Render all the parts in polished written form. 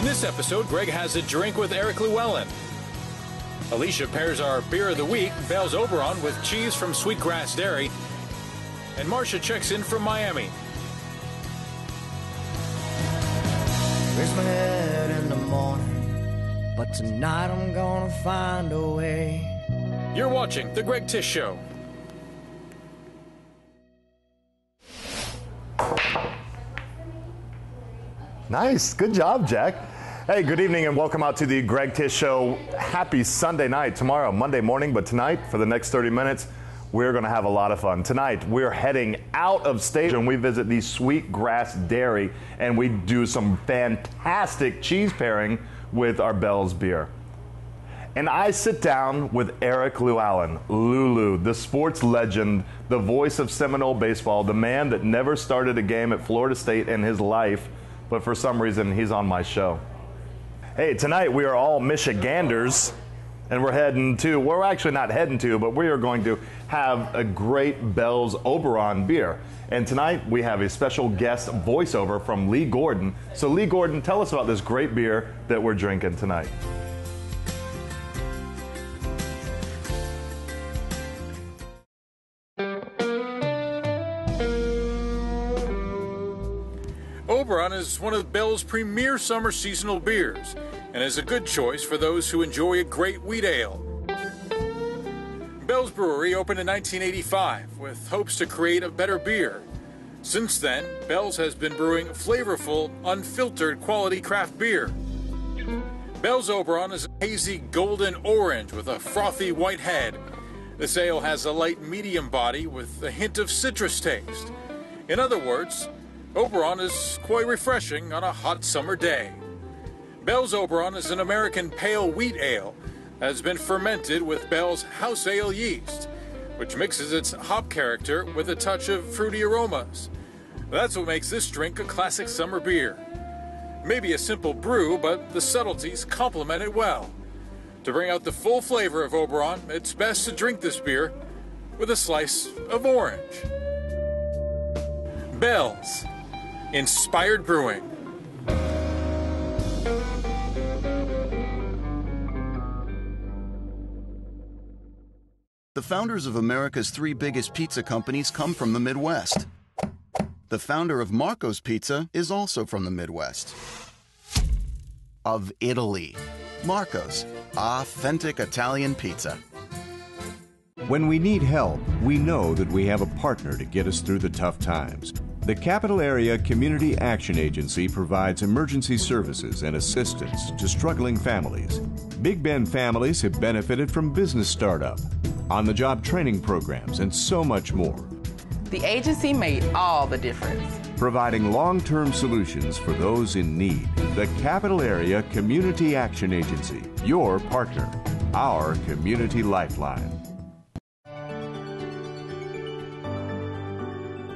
this episode, Greg has a drink with Eric Llewellyn. Alicia pairs our beer of the week, Bell's Oberon, with cheese from Sweetgrass Dairy. And Marcia checks in from Miami. Raise my head in the morning, but tonight I'm gonna find a way. You're watching The Greg Tish Show. Nice. Good job, Jack. Hey, good evening and welcome out to the Greg Tish Show. Happy Sunday night. Tomorrow, Monday morning, but tonight, for the next 30 minutes, we're going to have a lot of fun. Tonight, we're heading out of state and we visit the Sweetgrass Dairy and we do some fantastic cheese pairing with our Bell's beer. And I sit down with Eric Llewellyn, Lulu, the sports legend, the voice of Seminole baseball, the man that never started a game at Florida State in his life, but for some reason, he's on my show. Hey, tonight we are all Michiganders, and we're actually not heading to, but we are going to have a great Bell's Oberon beer. And tonight we have a special guest voiceover from Lee Gordon. So Lee Gordon, tell us about this great beer that we're drinking tonight. Oberon is one of Bell's premier summer seasonal beers and is a good choice for those who enjoy a great wheat ale. Bell's Brewery opened in 1985 with hopes to create a better beer. Since then, Bell's has been brewing flavorful, unfiltered quality craft beer. Bell's Oberon is a hazy golden orange with a frothy white head. This ale has a light medium body with a hint of citrus taste. In other words, Oberon is quite refreshing on a hot summer day. Bell's Oberon is an American pale wheat ale that has been fermented with Bell's house ale yeast, which mixes its hop character with a touch of fruity aromas. That's what makes this drink a classic summer beer. Maybe a simple brew, but the subtleties complement it well. To bring out the full flavor of Oberon, it's best to drink this beer with a slice of orange. Bell's Inspired Brewing. The founders of America's three biggest pizza companies come from the Midwest. The founder of Marco's Pizza is also from the Midwest. Of Italy. Marco's, authentic Italian pizza. When we need help, we know that we have a partner to get us through the tough times. The Capital Area Community Action Agency provides emergency services and assistance to struggling families. Big Bend families have benefited from business startup, on-the-job training programs, and so much more. The agency made all the difference. Providing long-term solutions for those in need. The Capital Area Community Action Agency, your partner, our community lifeline.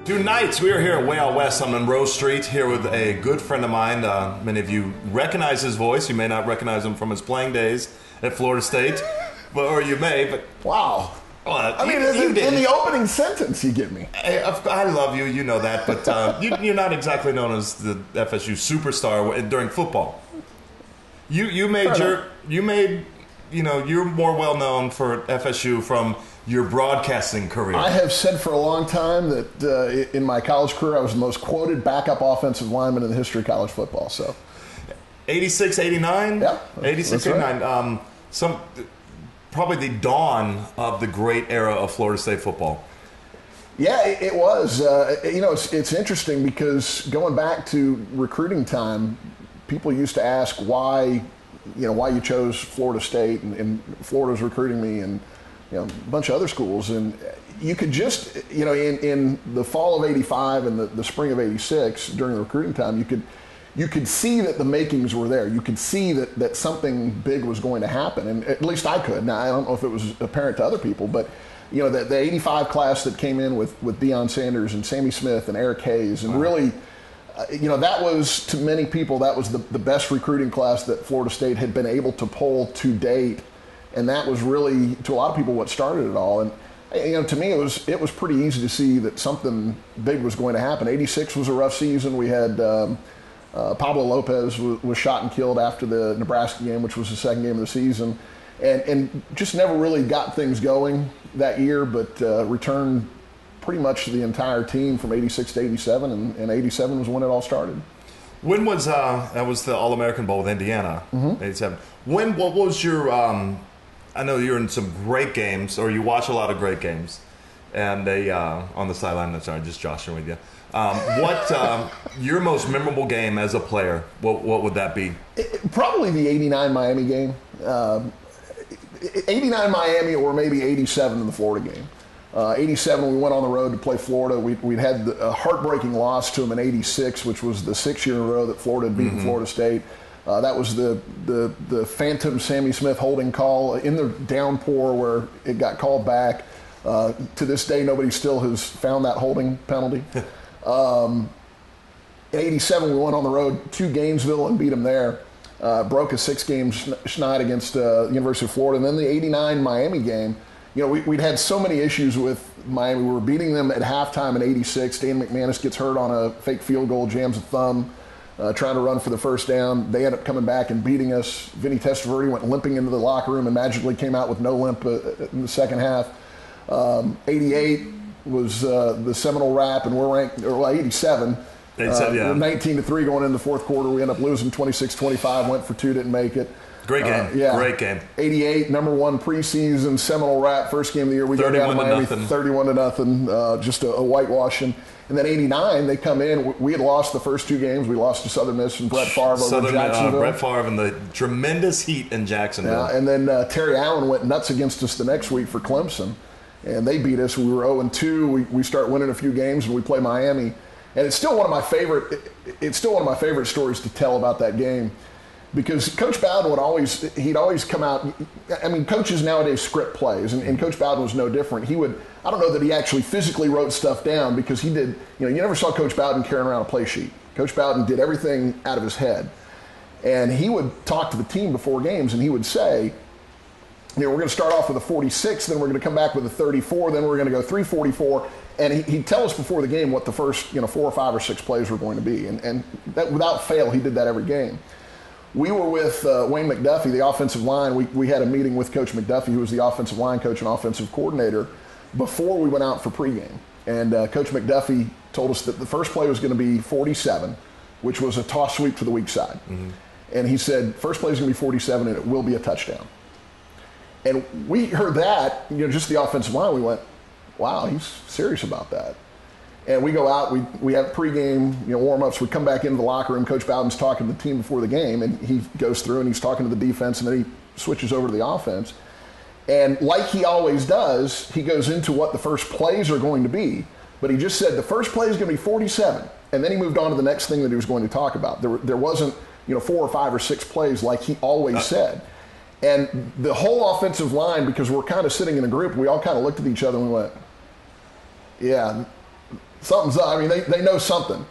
Two nights, we are here at Way Out West on Monroe Street, here with a good friend of mine. Many of you recognize his voice. You may not recognize him from his playing days at Florida State, or you may, but... Wow. I mean, in the opening sentence you give me. I love you, you know that, but you're not exactly known as the FSU superstar during football. You're more well known for FSU from your broadcasting career. I have said for a long time that in my college career I was the most quoted backup offensive lineman in the history of college football. So, 86, 89? Yeah. 86, 89. Right. Probably the dawn of the great era of Florida State football. Yeah, it was. It's interesting because going back to recruiting time, people used to ask why you chose Florida State, and Florida was recruiting me, and a bunch of other schools, and you could just, in the fall of '85 and the spring of '86 during the recruiting time, you could see that the makings were there. You could see that something big was going to happen, and at least I could. Now I don't know if it was apparent to other people, but the '85 class that came in with Deion Sanders and Sammy Smith and Eric Hayes, and really. That was, to many people, that was the best recruiting class that Florida State had been able to pull to date. And that was really, to a lot of people, what started it all. And, to me, it was pretty easy to see that something big was going to happen. '86 was a rough season. We had Pablo Lopez was shot and killed after the Nebraska game, which was the second game of the season, and just never really got things going that year, but returned pretty much the entire team from 86 to 87, and 87 was when it all started. When was that was the All-American Bowl with Indiana, 87. What was your, I know you're in some great games, or you watch a lot of great games, and they, on the sideline, I'm sorry, just joshing with you. What your most memorable game as a player? What would that be? Probably the '89 Miami game. '89 Miami, or maybe '87 in the Florida game. '87, we went on the road to play Florida. We'd had a heartbreaking loss to them in '86, which was the 6th year in a row that Florida had beaten Florida State. That was the phantom Sammy Smith holding call in the downpour where it got called back. To this day, nobody still has found that holding penalty. In '87, we went on the road to Gainesville and beat them there. Broke a 6-game schneid against University of Florida. And then the '89 Miami game, we'd had so many issues with Miami. We were beating them at halftime in '86. Dan McManus gets hurt on a fake field goal, jams a thumb, trying to run for the first down. They end up coming back and beating us. Vinny Testaverde went limping into the locker room and magically came out with no limp in the second half. '88 was the Seminole Rap, and we're ranked, or 87. We're 19-3 going into the fourth quarter. We end up losing 26-25, went for 2, didn't make it. Great game. Great game. '88, number 1 preseason Seminole Rap, first game of the year. We go down to Miami 31-0, just a whitewashing. And then '89, they come in. We had lost the first 2 games. We lost to Southern Miss and Brett Favre over in Jacksonville. Brett Favre and the tremendous heat in Jacksonville. And then Terry Allen went nuts against us the next week for Clemson. And they beat us. We were 0-2. We start winning a few games, and we play Miami. And it's still one of my favorite stories to tell about that game, because Coach Bowden he'd always come out. I mean, coaches nowadays script plays, and Coach Bowden was no different. I don't know that he actually physically wrote stuff down, because he did. You never saw Coach Bowden carrying around a play sheet. Coach Bowden did everything out of his head, and he would talk to the team before games, and he would say, we're going to start off with a 46, then we're going to come back with a 34, then we're going to go 344. And he'd tell us before the game what the first 4 or 5 or 6 plays were going to be. And that, without fail, he did that every game. We were with Wayne McDuffie, the offensive line. We had a meeting with Coach McDuffie, who was the offensive line coach and offensive coordinator, before we went out for pregame. And Coach McDuffie told us that the first play was going to be 47, which was a toss sweep to the weak side. And he said, first play is going to be 47, and it will be a touchdown. And we heard that, just the offensive line, we went, wow, he's serious about that. And we go out, we have pregame, warm-ups. We come back into the locker room. Coach Bowden's talking to the team before the game, and he goes through and he's talking to the defense, and then he switches over to the offense. And like he always does, he goes into what the first plays are going to be. But he just said the first play is going to be 47. And then he moved on to the next thing that he was going to talk about. There wasn't 4 or 5 or 6 plays like he always said. And the whole offensive line, because we're kind of sitting in a group, we all kind of looked at each other and we went, yeah, something's up. I mean, they know something.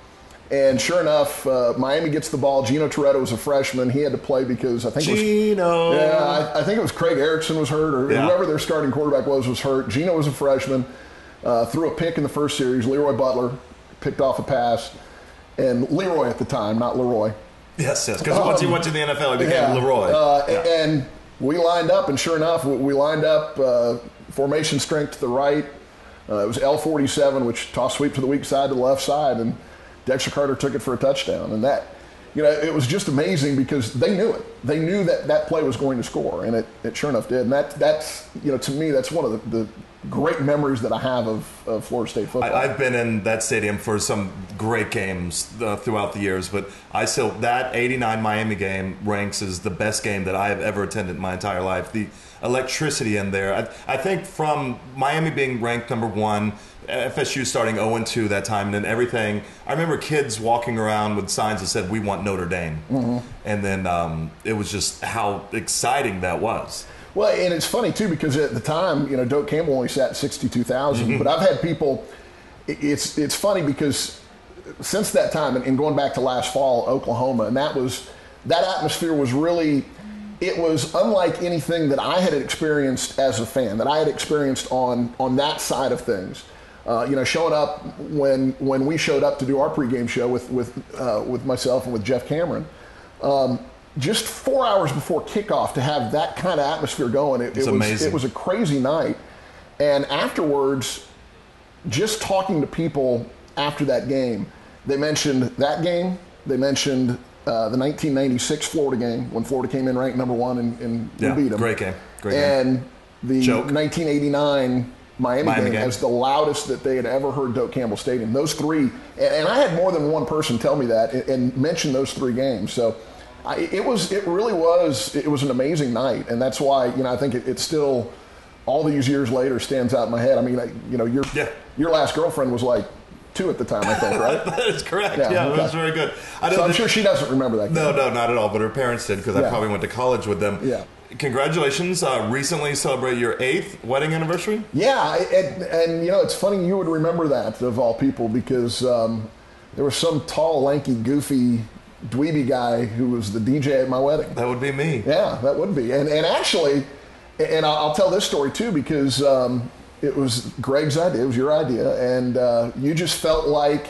And sure enough, Miami gets the ball. Gino Toretto was a freshman. He had to play because I think I think it was Craig Erickson was hurt, or whoever their starting quarterback was hurt. Gino was a freshman, threw a pick in the first series. Leroy Butler picked off a pass. And Leroy at the time, not Leroy. Yes, because once he went to the NFL, he became Leroy. And we lined up, and sure enough, we lined up formation strength to the right. It was L47, which toss sweep to the weak side to the left side, and Dexter Carter took it for a touchdown. And that, it was just amazing because they knew it. They knew that play was going to score, and it sure enough did. And that's to me, that's one of the great memories that I have of Florida State football. I've been in that stadium for some great games throughout the years, but I still, that '89 Miami game ranks as the best game that I have ever attended in my entire life. The electricity in there. I think from Miami being ranked number 1, FSU starting 0-2 that time, and then everything. I remember kids walking around with signs that said, "We want Notre Dame." And then it was just how exciting that was. Well, and it's funny, too, because at the time, Doak Campbell only sat 62,000. But I've had people it's funny because since that time, and going back to last fall, Oklahoma, and that atmosphere was really, it was unlike anything that I had experienced as a fan, that I had experienced on that side of things. Showing up when we showed up to do our pregame show with myself and with Jeff Cameron, just 4 hours before kickoff to have that kind of atmosphere going, it was a crazy night. And afterwards, just talking to people after that game, they mentioned that game. They mentioned the 1996 Florida game when Florida came in ranked number 1 and we beat them. Great game. And the 1989 Miami game as the loudest that they had ever heard Doak Campbell Stadium. Those three, and I had more than one person tell me that and mention those 3 games. So it really was an amazing night, and that's why I think it still, all these years later, stands out in my head. I mean, your last girlfriend was like 2 at the time, I think, right? That is correct. Yeah, okay. It was very good. So I'm sure she doesn't remember that game. No, not at all. But her parents did, because I probably went to college with them. Yeah. Congratulations! Recently celebrated your 8th wedding anniversary. Yeah, and it's funny you would remember that, of all people, because there was some tall, lanky, goofy, dweeby guy who was the DJ at my wedding. That would be me. Yeah, that would be. And actually, and I'll tell this story too, because it was Greg's idea, it was your idea, and you just felt like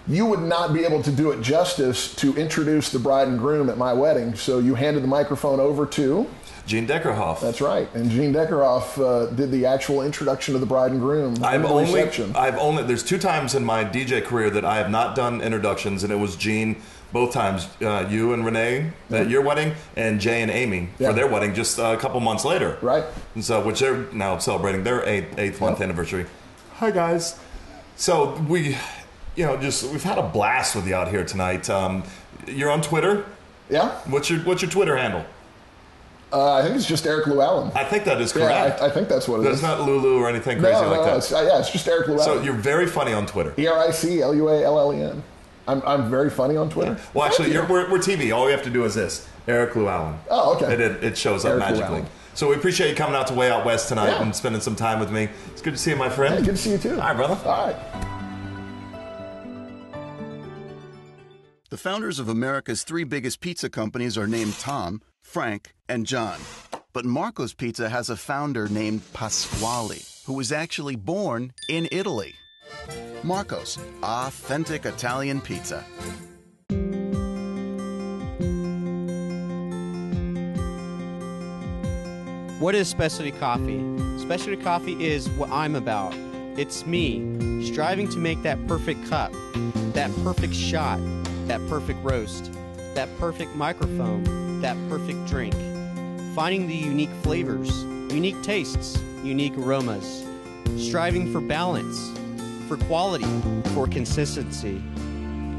you would not be able to do it justice to introduce the bride and groom at my wedding, so you handed the microphone over to Gene Deckerhoff. That's right, and Gene Deckerhoff did the actual introduction of the bride and groom. There's 2 times in my DJ career that I have not done introductions, and it was Gene both times. You and Renee at your wedding, and Jay and Amy for their wedding just a couple months later. Right. And so, which they're now celebrating their eighth month anniversary. Hi guys. So we've had a blast with you out here tonight. You're on Twitter. Yeah. What's your Twitter handle? I think it's just Eric Llewellyn. I think that is correct. Yeah, I think that's what it is. It's not Lulu or anything crazy like that. It's just Eric Llewellyn. So you're very funny on Twitter. EricLuallen. I'm very funny on Twitter. Yeah. Well, actually, we're TV. All we have to do is this: Eric Llewellyn. Oh, okay. It shows up Eric magically. Llewellyn. So we appreciate you coming out to Way Out West tonight and spending some time with me. It's good to see you, my friend. Hey, good to see you too. All right, brother. All right. The founders of America's 3 biggest pizza companies are named Tom, Frank, and John. But Marco's Pizza has a founder named Pasquale, who was actually born in Italy. Marco's, authentic Italian pizza. What is specialty coffee? Specialty coffee is what I'm about. It's me, striving to make that perfect cup, that perfect shot, that perfect roast, that perfect microphone, that perfect drink. Finding the unique flavors, unique tastes, unique aromas. Striving for balance, for quality, for consistency.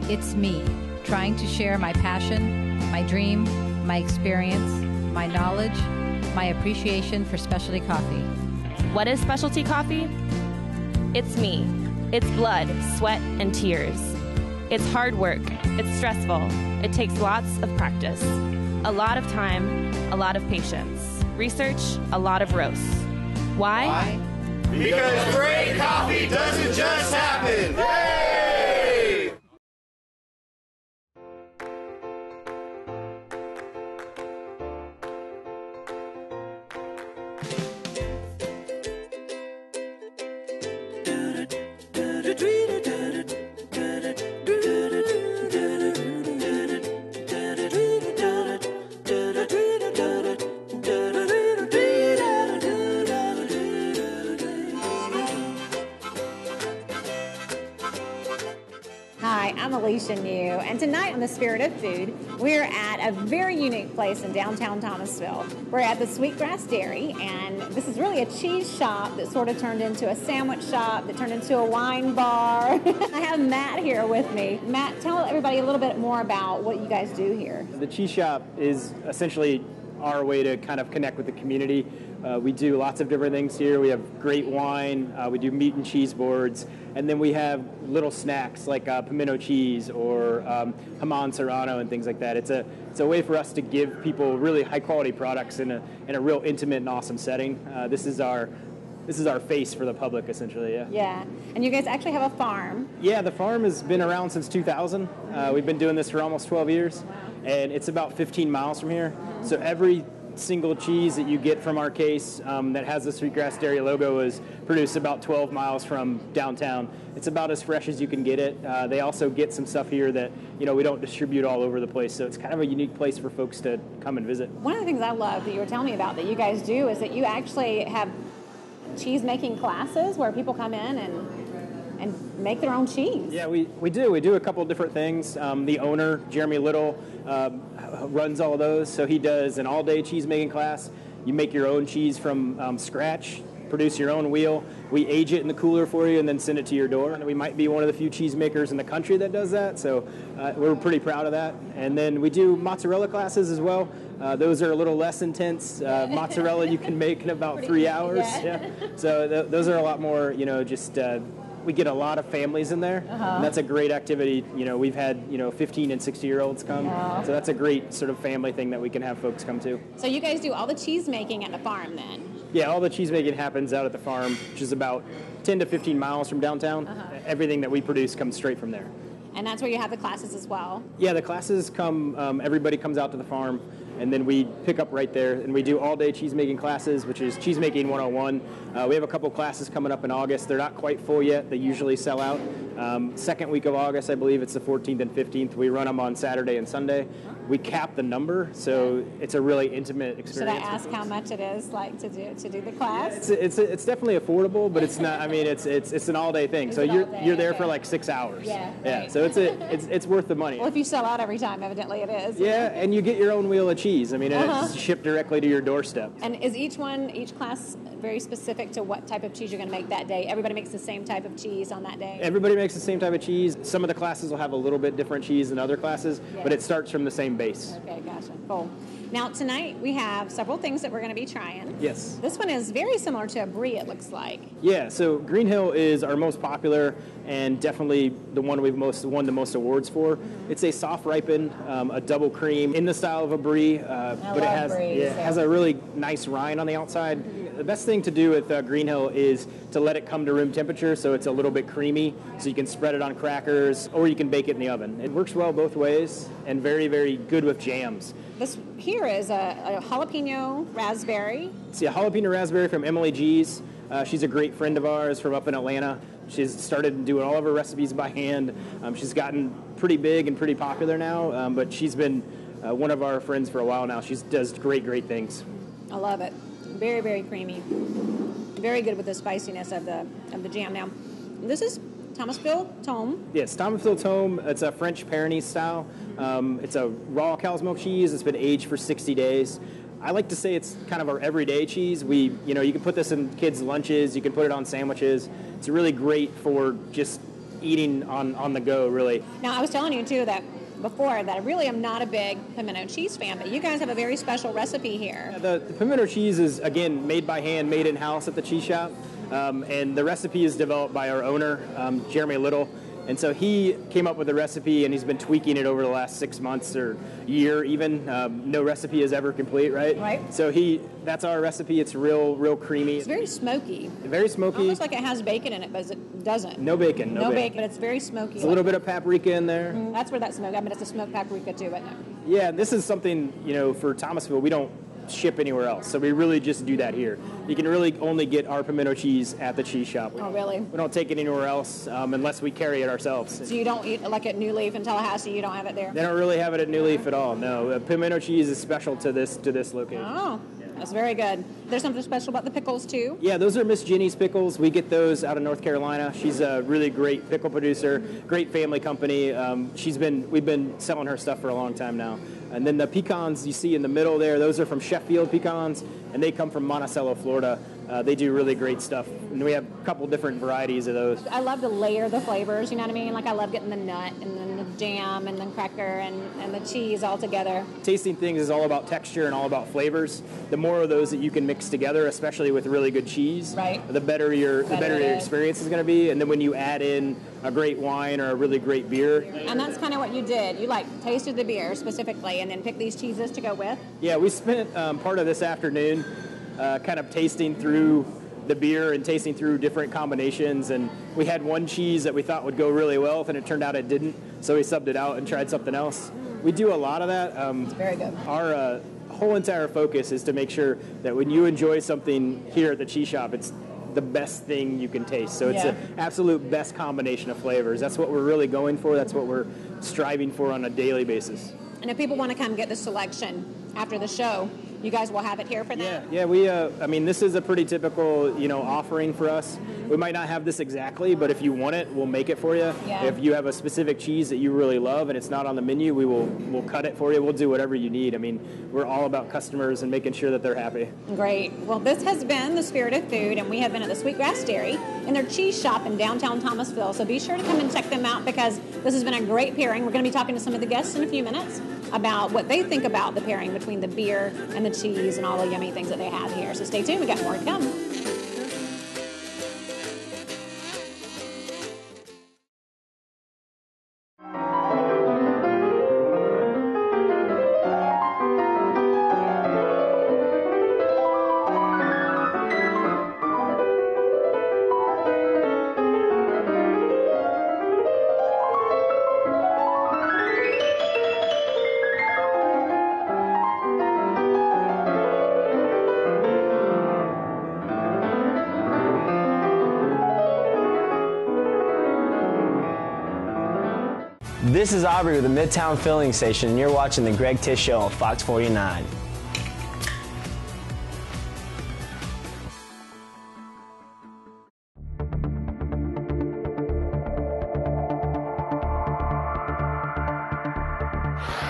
It's me, trying to share my passion, my dream, my experience, my knowledge, my appreciation for specialty coffee. What is specialty coffee? It's me. It's blood, sweat, and tears. It's hard work. It's stressful. It takes lots of practice. A lot of time, a lot of patience. Research, a lot of roasts. Why? Because great coffee doesn't just happen. Yay! New. And tonight on The Spirit of Food, we're at a very unique place in downtown Thomasville. We're at the Sweetgrass Dairy, and this is really a cheese shop that sort of turned into a sandwich shop, that turned into a wine bar. I have Matt here with me. Matt, tell everybody a little bit more about what you guys do here. The cheese shop is essentially our way to kind of connect with the community. We do lots of different things here. We have great wine, we do meat and cheese boards, and then we have little snacks like pimento cheese or jamon serrano and things like that. It's a way for us to give people really high quality products in a real intimate and awesome setting. This is our face for the public, essentially. Yeah, and you guys actually have a farm. Yeah, the farm has been around since 2000. We've been doing this for almost 12 years, and it's about 15 miles from here. So every single cheese that you get from our case that has the Sweetgrass Dairy logo is produced about 12 miles from downtown. It's about as fresh as you can get it. They also get some stuff here that, we don't distribute all over the place, so it's kind of a unique place for folks to come and visit. One of the things I love that you were telling me about that you guys do is that you actually have cheese making classes where people come in and make their own cheese. Yeah, we do. We do a couple of different things. The owner, Jeremy Little, runs all of those. So he does an all-day cheese making class. You make your own cheese from scratch, produce your own wheel. We age it in the cooler for you and then send it to your door. And we might be one of the few cheese makers in the country that does that, so we're pretty proud of that. And then we do mozzarella classes as well. Those are a little less intense. Mozzarella you can make in about 3 hours. Yeah. So those are a lot more, we get a lot of families in there, and that's a great activity. We've had 15 and 60-year-olds come, so that's a great sort of family thing that we can have folks come to. So you guys do all the cheese making at the farm then? Yeah, all the cheese making happens out at the farm, which is about 10 to 15 miles from downtown. Everything that we produce comes straight from there. And that's where you have the classes as well? Yeah, the classes come, everybody comes out to the farm, and then we pick up right there, and we do all-day cheese-making classes, which is Cheesemaking 101. We have a couple classes coming up in August. They're not quite full yet. They usually sell out. Second week of August, I believe it's the 14th and 15th. We run them on Saturday and Sunday. We cap the number, so it's a really intimate experience. Should I ask how much it is to do the class? It's definitely affordable, but it's not. I mean, it's an all-day thing. So you're there for like 6 hours. Yeah. Yeah. So it's worth the money. Well, if you sell out every time, evidently it is. Yeah, and you get your own wheel of cheese. I mean, it's shipped directly to your doorstep. And is each class very specific to what type of cheese you're going to make that day? Everybody makes the same type of cheese on that day? Everybody makes the same type of cheese. Some of the classes will have a little bit different cheese than other classes, but it starts from the same base. Okay, gotcha. Cool. Now, tonight we have several things that we're going to be trying. Yes. This one is very similar to a brie, it looks like. Yeah, so Green Hill is our most popular and definitely the one we've won the most awards for. It's a soft ripened, a double cream in the style of a brie, but it has a really nice rind on the outside. The best thing to do with Green Hill is to let it come to room temperature so it's a little bit creamy, so you can spread it on crackers or you can bake it in the oven. It works well both ways and very, very good with jams. This here is a jalapeno raspberry. See, a jalapeno raspberry from Emily G's. She's a great friend of ours from up in Atlanta. She's started doing all of her recipes by hand. She's gotten pretty big and pretty popular now, but she's been one of our friends for a while now. She does great, great things. I love it. Very, very creamy. Very good with the spiciness of the jam. Now, this is Thomasville Tome. Yes, Thomasville Tome. It's a French Pyrenees style. It's a raw cow's milk cheese. It's been aged for 60 days. I like to say it's kind of our everyday cheese. You can put this in kids' lunches. You can put it on sandwiches. It's really great for just eating on the go, really. Now, I was telling you, too, that before that I really am not a big pimento cheese fan, but you guys have a very special recipe here. The pimento cheese is, again, made by hand, made in-house at the cheese shop, and the recipe is developed by our owner, Jeremy Little. And so he came up with the recipe, and he's been tweaking it over the last 6 months or year even. No recipe is ever complete, right? Right. So that's our recipe. It's real creamy. It's very smoky. Very smoky. Almost like it has bacon in it, but it doesn't. No bacon. No bacon, but it's very smoky. It's a little bit of paprika in there. That's where that smoke. I mean, it's a smoked paprika too, but no. Yeah, this is something, for Thomasville, we don't ship anywhere else. So we really just do that here. You can really only get our pimento cheese at the cheese shop. Oh, really? We don't take it anywhere else unless we carry it ourselves. So you don't eat, like at New Leaf in Tallahassee, you don't have it there? They don't really have it at New Leaf at all, no. Pimento cheese is special to this location. Oh, that's very good. There's something special about the pickles, too? Yeah, those are Miss Jenny's pickles. We get those out of North Carolina. She's a really great pickle producer, great family company. We've been selling her stuff for a long time now. And then the pecans you see in the middle there, those are from Sheffield pecans, and they come from Monticello, Florida. They do really great stuff, and we have a couple different varieties of those. I love to layer the flavors, you know what I mean? Like I love getting the nut and then the jam and then cracker and the cheese all together. Tasting things is all about texture and all about flavors. The more of those that you can mix together, especially with really good cheese, right, the better your experience is going to be. And then when you add in a great wine or a really great beer. And that's kind of what you did. You tasted the beer specifically and then picked these cheeses to go with? Yeah, we spent part of this afternoon kind of tasting through the beer and tasting through different combinations, and we had one cheese that we thought would go really well, and it turned out it didn't, so we subbed it out and tried something else. We do a lot of that. It's very good. Our whole entire focus is to make sure that when you enjoy something here at the cheese shop, it's the best thing you can taste. So it's the absolute best combination of flavors. That's what we're really going for. That's what we're striving for on a daily basis. And if people want to come get the selection after the show, you guys will have it here for them? Yeah, we, I mean, this is a pretty typical, offering for us. We might not have this exactly, but if you want it, we'll make it for you. Yeah. If you have a specific cheese that you really love and it's not on the menu, we'll cut it for you. We'll do whatever you need. I mean, we're all about customers and making sure that they're happy. Great. Well, this has been the Spirit of Food, and we have been at the Sweetgrass Dairy in their cheese shop in downtown Thomasville. So be sure to come and check them out because this has been a great pairing. We're going to be talking to some of the guests in a few minutes about what they think about the pairing between the beer and the cheese and all the yummy things that they have here. So stay tuned. We got more to come. This is Aubrey with the Midtown Filling Station, and you're watching the Greg Tish Show on Fox 49.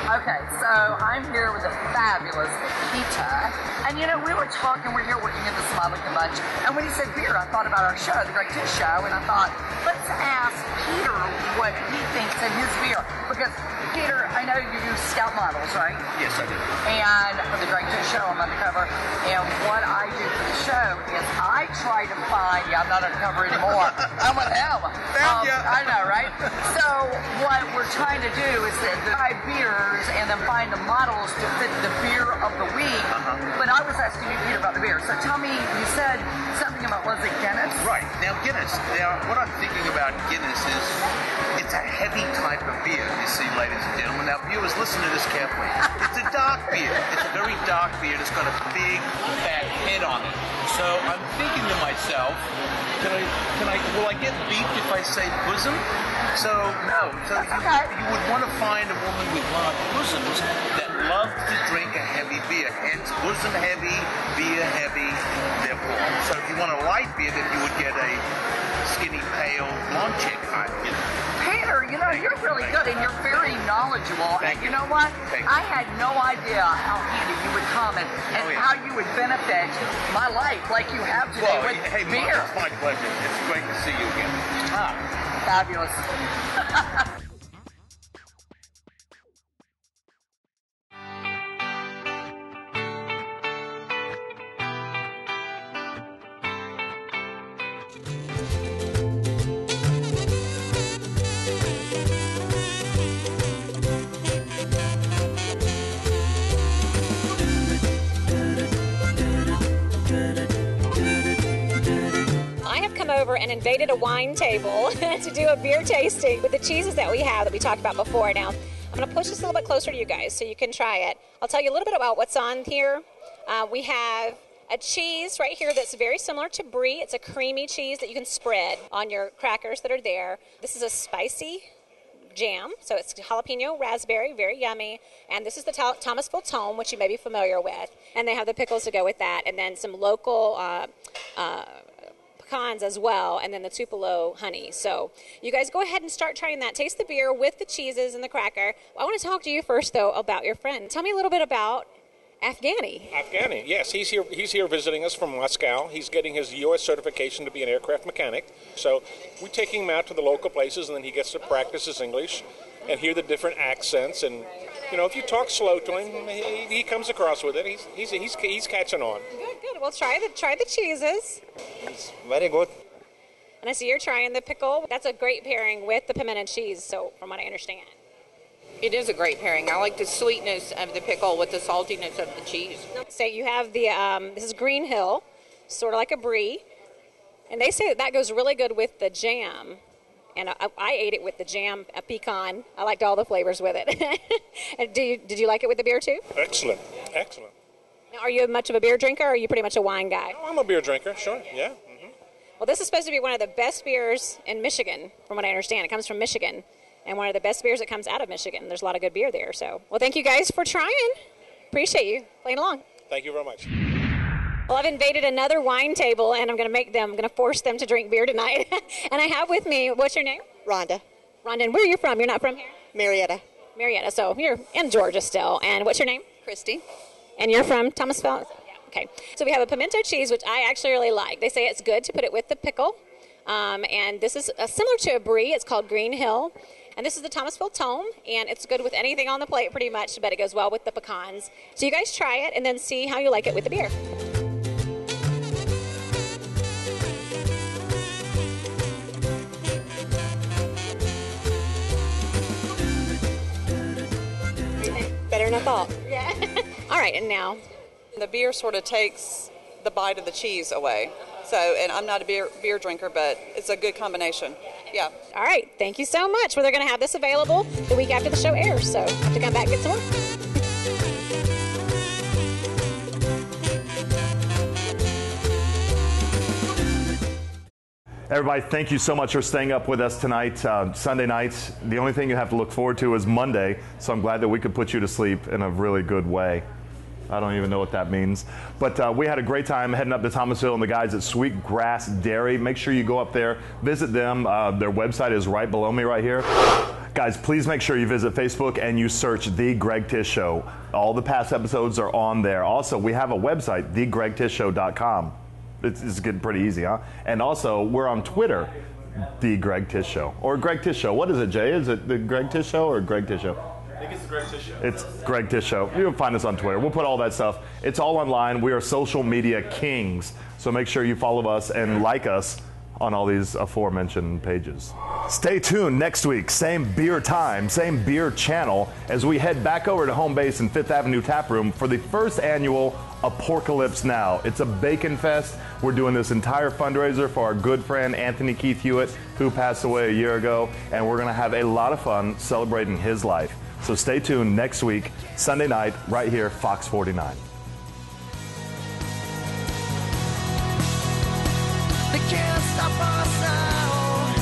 Okay, so I'm here with the fabulous Peter, and we were talking, we're here working at the Smiley Bunch, and when he said beer, I thought about our show, the Greg Tish Show, and I thought, let's ask Peter what he thinks of his beer, because Peter, I know you use scout models, right? Yes, I do. And for the Greg Tish Show, I'm undercover, and what I do for the show is I try to find, I'm not undercover anymore, I'm with him. Found ya. I know, right? So what we're trying to do is to buy beers and then find the models to fit the beer of the week. But I was asking you, Peter, about the beer. So tell me, you said something about, was it Guinness? Right. Now, Guinness. Now, what I'm thinking about Guinness is it's a heavy type of beer, you see, ladies and gentlemen. Now, viewers, listen to this carefully. It's a dark beer. It's a very dark beer. It's got a big, fat head on it. So I'm thinking to myself, will I get beeped if I say bosom? So, no. So you would want to find a woman with large bosoms that love to drink a heavy beer. Hence, bosom heavy, beer heavy, therefore. So if you want a light beer, then you would get a skinny, pale, blonde chick. Peter, you're really good and you're very knowledgeable. And you know what? I had no idea how handy you would come and how you would benefit my life like you have today with beer. It's my pleasure. It's great to see you again. Fabulous. Over and invaded a wine table to do a beer tasting with the cheeses that we have that we talked about before. Now, I'm going to push this a little bit closer to you guys so you can try it. I'll tell you a little bit about what's on here. We have a cheese right here that's very similar to brie. It's a creamy cheese that you can spread on your crackers that are there. This is a spicy jam, so it's jalapeno raspberry, very yummy. And this is the Thomasville Tome, which you may be familiar with. And they have the pickles to go with that, and then some local pecans as well, and then the Tupelo honey. So you guys go ahead and start trying that. Taste the beer with the cheeses and the cracker. I want to talk to you first, though, about your friend. Tell me a little bit about Afghani. Afghani, yes. He's here visiting us from Moscow. He's getting his U.S. certification to be an aircraft mechanic. So we're taking him out to the local places, and then he gets to practice his English and hear the different accents. And, if you talk slow to him, he comes across with it. He's catching on. Good. Well, try the cheeses. It's very good. And I see you're trying the pickle. That's a great pairing with the pimento cheese, so from what I understand. It is a great pairing. I like the sweetness of the pickle with the saltiness of the cheese. So you have the, this is Green Hill, sort of like a brie. And they say that goes really good with the jam. And I ate it with the jam, a pecan. I liked all the flavors with it. And did you like it with the beer too? Excellent. Now, are you much of a beer drinker, or are you pretty much a wine guy? Oh, I'm a beer drinker, sure, yeah. Well, this is supposed to be one of the best beers in Michigan, from what I understand. It comes from Michigan, and one of the best beers that comes out of Michigan. There's a lot of good beer there. So, well, thank you guys for trying. Appreciate you playing along. Thank you very much. Well, I've invaded another wine table, and I'm going to force them to drink beer tonight. And I have with me, what's your name? Rhonda. Rhonda, and where are you from? You're not from here? Marietta. Marietta, so you're in Georgia still. And what's your name? Christy. And you're from Thomasville? Yeah. Okay. So we have a pimento cheese, which I actually really like. They say it's good to put it with the pickle. And this is similar to a brie. It's called Green Hill. And this is the Thomasville Tome, and it's good with anything on the plate pretty much, but it goes well with the pecans. So you guys try it and then see how you like it with the beer. Better than I thought. Yeah. All right, and now? The beer sort of takes the bite of the cheese away. So, and I'm not a beer drinker, but it's a good combination. Yeah. All right, thank you so much. Well, they're going to have this available the week after the show airs, so have to come back and get some more. Everybody, thank you so much for staying up with us tonight, Sunday nights. The only thing you have to look forward to is Monday, so I'm glad that we could put you to sleep in a really good way. I don't even know what that means. But we had a great time heading up to Thomasville and the guys at Sweetgrass Dairy. Make sure you go up there, visit them. Their website is right below me right here. Guys, please make sure you visit Facebook and you search The Greg Tish Show. All the past episodes are on there. Also, we have a website, thegregtishshow.com. It's getting pretty easy, huh? And also, we're on Twitter, The Greg Tish Show. Or Greg Tish Show. What is it, Jay? Is it The Greg Tish Show or Greg Tish Show? I think it's the Greg Tish Show. It's Greg Tish Show. You'll find us on Twitter. We'll put all that stuff. It's all online. We are social media kings. So make sure you follow us and like us on all these aforementioned pages. Stay tuned next week. Same beer time, same beer channel, as we head back over to home base in Fifth Avenue Tap Room for the first annual Apocalypse Now. It's a bacon fest. We're doing this entire fundraiser for our good friend Anthony Keith Hewitt, who passed away a year ago, and we're going to have a lot of fun celebrating his life. So stay tuned next week, Sunday night, right here, Fox 49. They can't stop us now.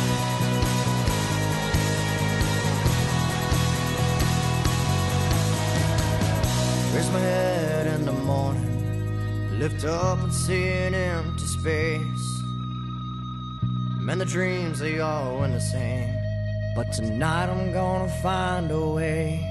Raise my head in the morning, lift up and see an empty space. Man, the dreams, they all went the same, but tonight I'm gonna find a way.